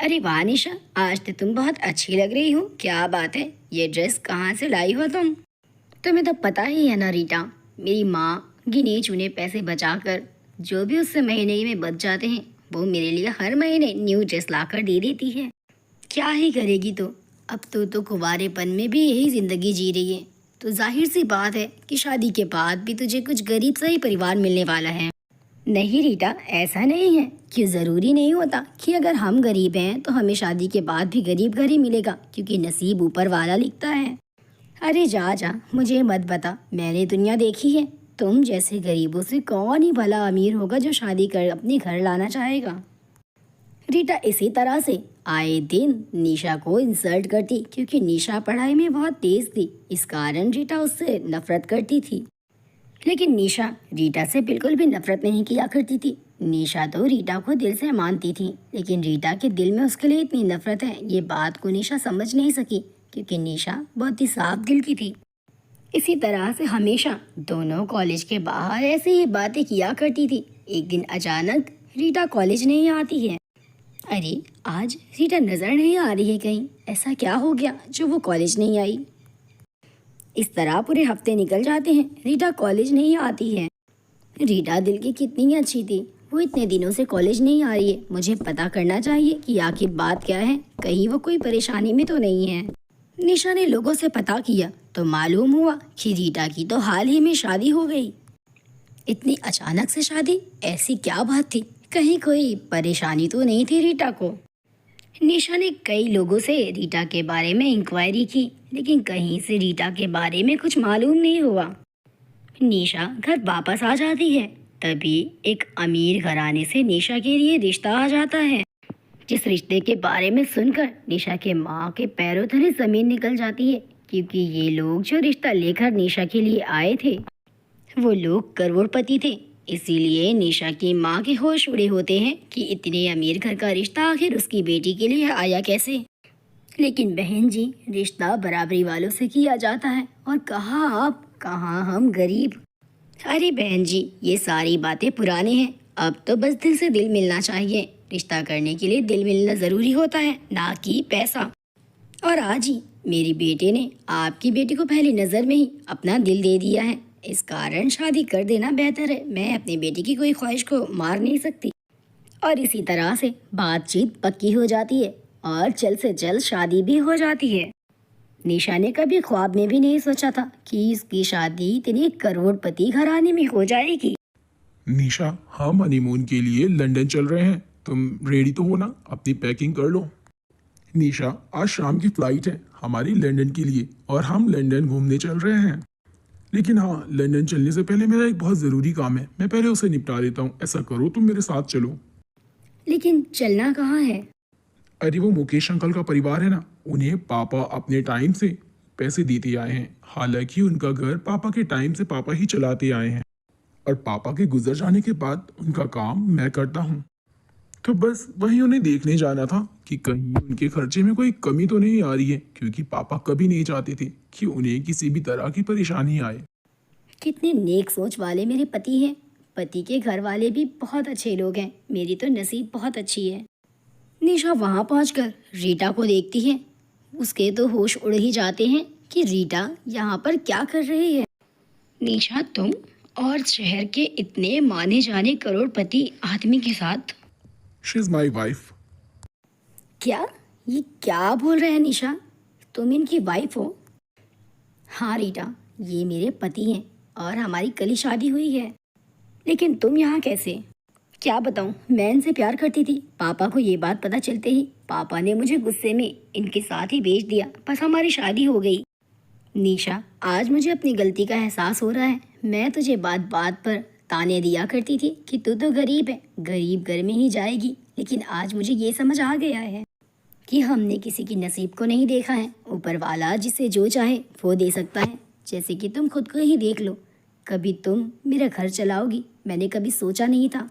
अरे वाह निशा, आज तो तुम बहुत अच्छी लग रही हो। क्या बात है, ये ड्रेस कहाँ से लाई हो तुम? तुम्हें तो पता ही है ना रीटा, मेरी माँ गिने चुने पैसे बचाकर जो भी उससे महीने में बच जाते हैं वो मेरे लिए हर महीने न्यू ड्रेस लाकर दे देती है। क्या ही करेगी तो, अब तो कुंवारेपन में भी यही ज़िंदगी जी रही है, तो जाहिर सी बात है कि शादी के बाद भी तुझे कुछ गरीब सा ही परिवार मिलने वाला है। नहीं रीटा, ऐसा नहीं है कि ज़रूरी नहीं होता कि अगर हम गरीब हैं तो हमें शादी के बाद भी गरीब घर ही मिलेगा, क्योंकि नसीब ऊपर वाला लिखता है। अरे जा जा, मुझे मत बता, मैंने दुनिया देखी है। तुम जैसे गरीबों से कौन ही भला अमीर होगा जो शादी कर अपने घर लाना चाहेगा। रीटा इसी तरह से आए दिन निशा को इंसल्ट करती, क्योंकि निशा पढ़ाई में बहुत तेज थी। इस कारण रीटा उससे नफरत करती थी। लेकिन निशा रीटा से बिल्कुल भी नफरत नहीं किया करती थी। निशा तो रीटा को दिल से मानती थी, लेकिन रीटा के दिल में उसके लिए इतनी नफरत है, ये बात को निशा समझ नहीं सकी, क्योंकि निशा बहुत ही साफ दिल की थी। इसी तरह से हमेशा दोनों कॉलेज के बाहर ऐसे ही बातें किया करती थी। एक दिन अचानक रीटा कॉलेज नहीं आती है। अरे आज रीटा नजर नहीं आ रही है कहीं, ऐसा क्या हो गया जो वो कॉलेज नहीं आई। इस तरह पूरे हफ्ते निकल जाते हैं, रीटा कॉलेज नहीं आती है। रीटा दिल की कितनी अच्छी थी, वो इतने दिनों से कॉलेज नहीं आ रही है। मुझे पता करना चाहिए कि आखिर बात क्या है, कहीं वो कोई परेशानी में तो नहीं है। निशा ने लोगों से पता किया तो मालूम हुआ कि रीटा की तो हाल ही में शादी हो गई। इतनी अचानक से शादी, ऐसी क्या बात थी? कहीं कोई परेशानी तो नहीं थी रीटा को? निशा ने कई लोगों से रीटा के बारे में इंक्वायरी की, लेकिन कहीं से रीटा के बारे में कुछ मालूम नहीं हुआ। निशा घर वापस आ जाती है, तभी एक अमीर घराने से निशा के लिए रिश्ता आ जाता है, जिस रिश्ते के बारे में सुनकर निशा के माँ के पैरों तले जमीन निकल जाती है, क्योंकि ये लोग जो रिश्ता लेकर निशा के लिए आए थे वो लोग करोड़पति थे। इसीलिए निशा की माँ के होश उड़े होते हैं कि इतने अमीर घर का रिश्ता आखिर उसकी बेटी के लिए आया कैसे। लेकिन बहन जी, रिश्ता बराबरी वालों से किया जाता है, और कहाँ आप, कहाँ हम गरीब। अरे बहन जी, ये सारी बातें पुरानी हैं, अब तो बस दिल से दिल मिलना चाहिए। रिश्ता करने के लिए दिल मिलना ज़रूरी होता है, ना कि पैसा। और आज ही मेरी बेटे ने आपकी बेटी को पहली नज़र में ही अपना दिल दे दिया है, इस कारण शादी कर देना बेहतर है। मैं अपनी बेटी की कोई ख्वाहिश को मार नहीं सकती। और इसी तरह से बातचीत पक्की हो जाती है और जल्द से जल्द शादी भी हो जाती है। निशा ने कभी ख्वाब में भी नहीं सोचा था कि इसकी शादी इतने करोड़पति घराने में हो जाएगी। निशा, हम हनीमून के लिए लंदन चल रहे हैं, तुम रेडी तो हो ना? अपनी पैकिंग कर लो। निशा, आज शाम की फ्लाइट है हमारी लंदन के लिए, और हम लंदन घूमने चल रहे हैं। लेकिन हाँ, लंदन चलने से पहले मेरा एक बहुत ज़रूरी काम है, मैं पहले उसे निपटा देता हूँ। ऐसा करो, तुम मेरे साथ चलो। लेकिन चलना कहाँ है? अरे वो मुकेश अंकल का परिवार है ना, उन्हें पापा अपने टाइम से पैसे देते आए हैं। हालांकि उनका घर पापा के टाइम से पापा ही चलाते आए हैं, और पापा के गुजर जाने के बाद उनका काम मैं करता हूँ। तो बस वही उन्हें देखने जाना था कि कहीं उनके खर्चे में कोई कमी तो नहीं आ रही है, क्योंकि पापा कभी नहीं चाहते थे कि उन्हें किसी भी तरह की परेशानी आए। कितने नेक सोच वाले मेरे पति हैं। पति के घर वाले भी बहुत अच्छे लोग हैं, मेरी तो नसीब बहुत अच्छी है। निशा वहाँ पहुँचकर रीटा को देखती है। उसके तो होश उड़ ही जाते हैं कि रीटा यहाँ पर क्या कर रही है। निशा, तुम और शहर के इतने माने जाने करोड़पति आदमी के साथ? She is my wife. क्या? ये क्या बोल रहे हैं निशा, तुम इनकी वाइफ हो? हाँ रीटा, ये मेरे पति हैं और हमारी कल ही शादी हुई है। लेकिन तुम यहाँ कैसे? क्या बताऊँ, मैं इनसे प्यार करती थी। पापा को ये बात पता चलते ही पापा ने मुझे गुस्से में इनके साथ ही भेज दिया, बस हमारी शादी हो गई। निशा, आज मुझे अपनी गलती का एहसास हो रहा है। मैं तुझे बात बात पर ताने दिया करती थी कि तू तो गरीब है, गरीब घर में ही जाएगी, लेकिन आज मुझे ये समझ आ गया है कि हमने किसी की नसीब को नहीं देखा है। ऊपर वाला जिसे जो चाहे वो दे सकता है। जैसे कि तुम खुद को ही देख लो, कभी तुम मेरा घर चलाओगी, मैंने कभी सोचा नहीं था।